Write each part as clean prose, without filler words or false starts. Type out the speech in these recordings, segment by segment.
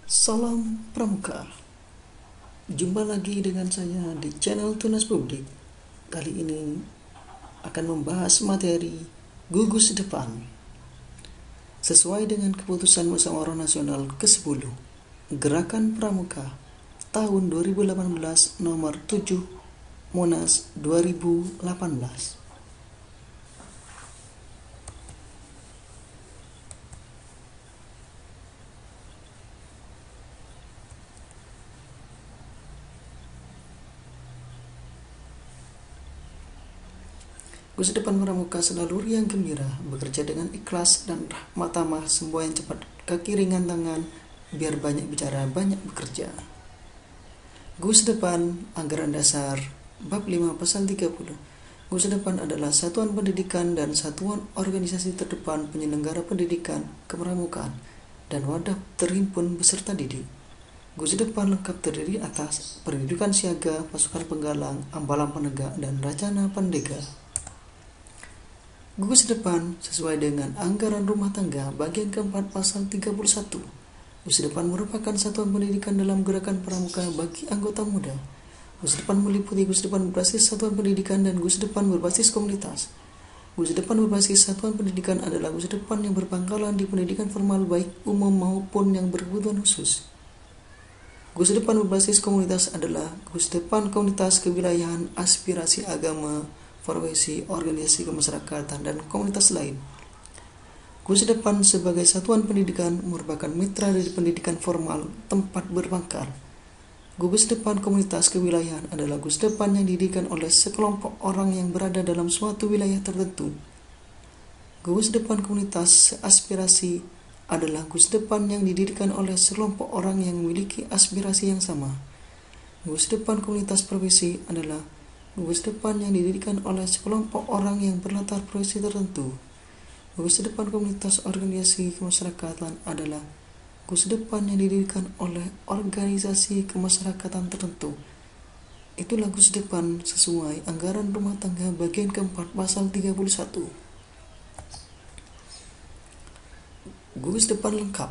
Salam Pramuka. Jumpa lagi dengan saya di channel Tunas Publik. Kali ini akan membahas materi gugus depan. Sesuai dengan keputusan Musyawarah Nasional ke-10 Gerakan Pramuka tahun 2018 nomor 7 Monas 2018. Gugus depan Pramuka selalu riang gembira, bekerja dengan ikhlas dan rahmat tamah, semboyan cepat, kaki ringan tangan, biar banyak bicara, banyak bekerja. Gugus depan anggaran dasar bab 5 pasal 30. Gugus depan adalah satuan pendidikan dan satuan organisasi terdepan penyelenggara pendidikan kepramukaan dan wadah terhimpun beserta didik. Gugus depan lengkap terdiri atas pendidikan siaga, pasukan penggalang, ambalan penegak, dan racana pendega. Gugus depan sesuai dengan anggaran rumah tangga bagian keempat pasal 31. Gugus depan merupakan satuan pendidikan dalam gerakan pramuka bagi anggota muda. Gugus depan meliputi gugus depan berbasis satuan pendidikan dan gugus depan berbasis komunitas. Gugus depan berbasis satuan pendidikan adalah gugus depan yang berpangkalan di pendidikan formal baik umum maupun yang berkebutuhan khusus. Gugus depan berbasis komunitas adalah gugus depan komunitas kewilayahan, aspirasi agama, profesi, organisasi kemasyarakatan, dan komunitas lain. Gugus depan sebagai satuan pendidikan merupakan mitra dari pendidikan formal tempat berpangkal. Gugus depan komunitas kewilayahan adalah gugus depan yang didirikan oleh sekelompok orang yang berada dalam suatu wilayah tertentu. Gugus depan komunitas aspirasi adalah gugus depan yang didirikan oleh sekelompok orang yang memiliki aspirasi yang sama. Gugus depan komunitas profesi adalah gugus depan yang didirikan oleh sekelompok orang yang berlatar profesi tertentu. Gugus depan komunitas organisasi kemasyarakatan adalah gugus depan yang didirikan oleh organisasi kemasyarakatan tertentu. Itulah gugus depan sesuai anggaran rumah tangga bagian keempat pasal 31. Gugus depan lengkap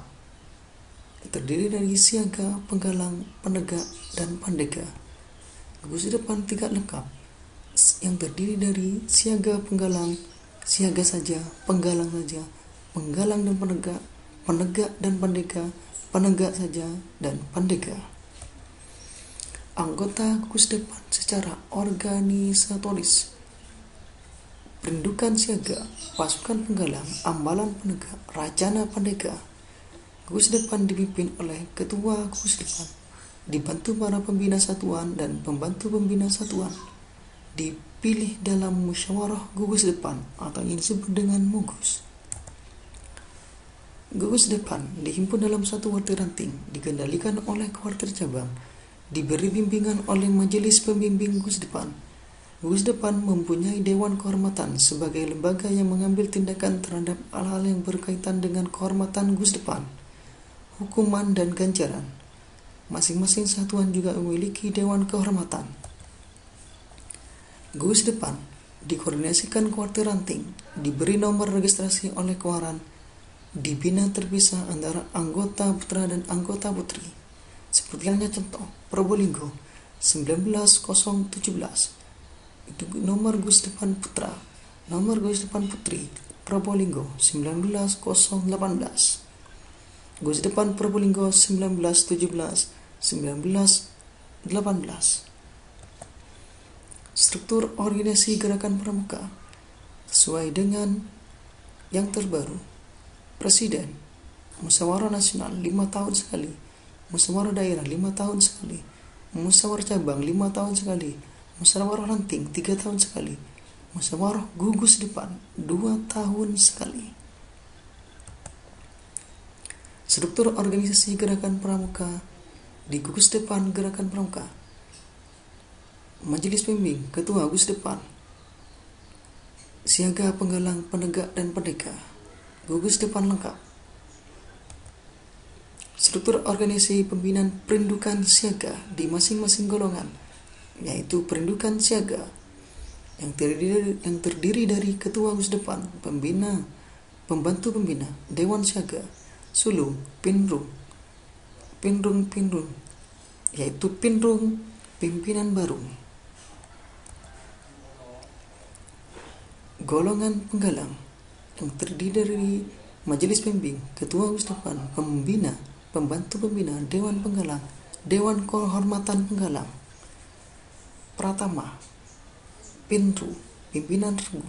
terdiri dari siaga, penggalang, penegak, dan pandega. Gugus depan tidak lengkap yang terdiri dari siaga, penggalang, siaga saja, penggalang saja, penggalang dan penegak, penegak dan pandega, penegak saja, dan pandega. Anggota gugus depan secara organisatoris: perindukan siaga, pasukan penggalang, ambalan penegak, racana pandega. Gugus depan dipimpin oleh ketua gugus depan, dibantu para pembina satuan dan pembantu pembina satuan, dipilih dalam musyawarah gugus depan atau yang disebut dengan mugus. Gugus depan dihimpun dalam satu kuartir ranting, dikendalikan oleh kuartir cabang, diberi bimbingan oleh majelis pembimbing gugus depan. Gugus depan mempunyai dewan kehormatan sebagai lembaga yang mengambil tindakan terhadap hal-hal yang berkaitan dengan kehormatan gugus depan, hukuman dan ganjaran. Masing-masing satuan juga memiliki dewan kehormatan. Gugus depan dikoordinasikan kuartir ranting, diberi nomor registrasi oleh kewaran, dibina terpisah antara anggota putra dan anggota putri. Seperti halnya contoh Probolinggo 19017, itu nomor gugus depan putra. Nomor gugus depan putri Probolinggo 19018. Gugus depan Probolinggo 1917 1918. Struktur organisasi gerakan pramuka sesuai dengan yang terbaru. Presiden, musyawarah nasional 5 tahun sekali, musyawarah daerah 5 tahun sekali, musyawarah cabang 5 tahun sekali, musyawarah ranting 3 tahun sekali, musyawarah gugus depan 2 tahun sekali. Struktur organisasi gerakan pramuka di gugus depan gerakan pramuka: majelis pembimbing, ketua gugus depan, siaga, penggalang, penegak, dan pendeka. Gugus depan lengkap. Struktur organisasi pembinaan perindukan siaga di masing-masing golongan, yaitu perindukan siaga yang terdiri dari ketua gugus depan, pembina, pembantu pembina, dewan siaga, sulung, pinrum, Pinrung-pinrung, yaitu pinrung pimpinan baru. Golongan penggalang yang terdiri dari majelis pembimbing, ketua gugus depan, pembina, pembantu pembina, dewan penggalang, dewan kehormatan penggalang. Pratama, pintu, pimpinan regu.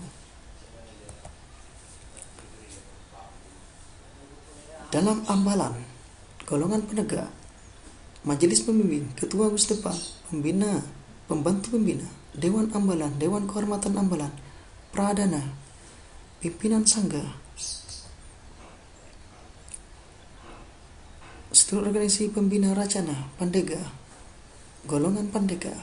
Dalam ambalan, golongan penegak, majelis pembimbing, ketua gugus depan, pembina, pembantu pembina, dewan ambalan, dewan kehormatan ambalan, pradana, pimpinan sangga. Struktur organisasi pembina racana, pandega, golongan pandega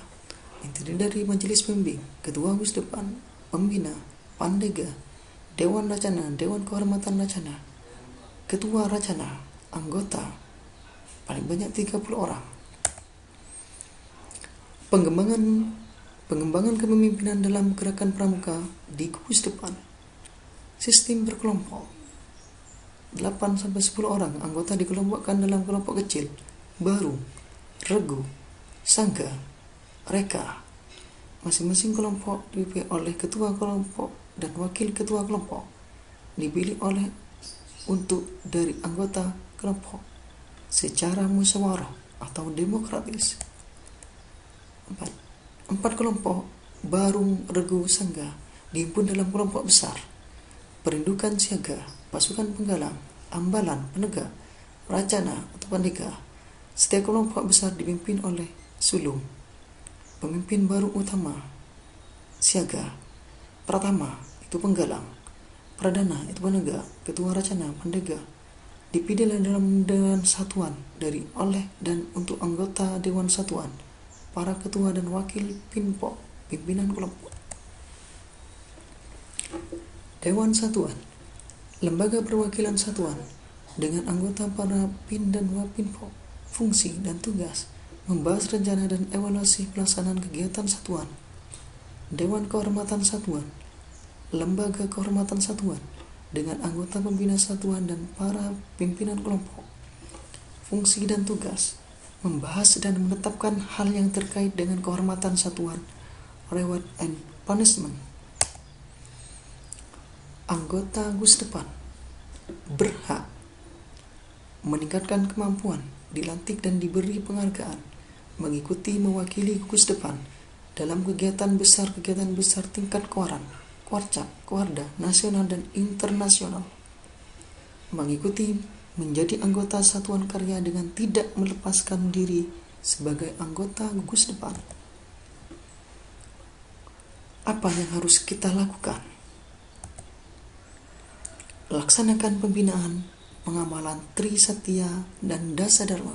yang terdiri dari majelis pembimbing, ketua gugus depan, pembina, pandega, dewan racana, dewan kehormatan racana, ketua racana, anggota paling banyak 30 orang. Pengembangan kepemimpinan dalam gerakan pramuka di gugus depan. Sistem berkelompok. 8-10 orang anggota dikelompokkan dalam kelompok kecil, baru, regu, sangga, reka. Masing-masing kelompok dipimpin oleh ketua kelompok dan wakil ketua kelompok, dipilih oleh untuk dari anggota kelompok secara musyawarah atau demokratis. 4 kelompok baru, regu, sangga dihimpun dalam kelompok besar. Perindukan siaga, pasukan penggalang, ambalan, penegak, racana atau pandega. Setiap kelompok besar dipimpin oleh sulung, pemimpin baru utama, siaga, pratama itu penggalang, pradana itu penegak, ketua racana, pandega. Dipilih dalam dewan satuan dari oleh dan untuk anggota dewan satuan, para ketua dan wakil pinpok, pimpinan kelompok. Dewan satuan, lembaga perwakilan satuan dengan anggota para pin dan wapinpok. Fungsi dan tugas membahas rencana dan evaluasi pelaksanaan kegiatan satuan. Dewan kehormatan satuan, lembaga kehormatan satuan dengan anggota pembina satuan dan para pimpinan kelompok. Fungsi dan tugas membahas dan menetapkan hal yang terkait dengan kehormatan satuan, reward and punishment. Anggota gugus depan berhak meningkatkan kemampuan, dilantik dan diberi penghargaan, mengikuti mewakili gugus depan dalam kegiatan besar tingkat koran, Korcap, Korda, nasional dan internasional. Mengikuti menjadi anggota satuan karya dengan tidak melepaskan diri sebagai anggota gugus depan. Apa yang harus kita lakukan? Laksanakan pembinaan, pengamalan Tri Satya dan Dasa Dharma.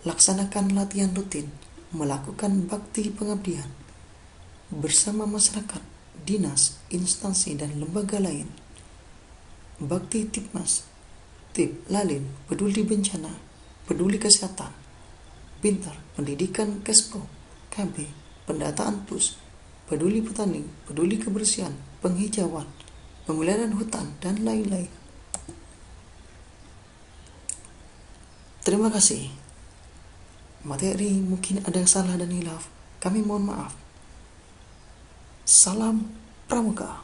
Laksanakan latihan rutin, melakukan bakti pengabdian bersama masyarakat, dinas, instansi, dan lembaga lain. Bakti Tipmas, Tip, Lalin, peduli bencana, peduli kesehatan, Pintar, pendidikan Kespo, KB, pendataan PUS, peduli petani, peduli kebersihan, penghijauan, pemeliharaan hutan, dan lain-lain. Terima kasih. Materi mungkin ada salah dan hilaf, kami mohon maaf. Salam Pramuka.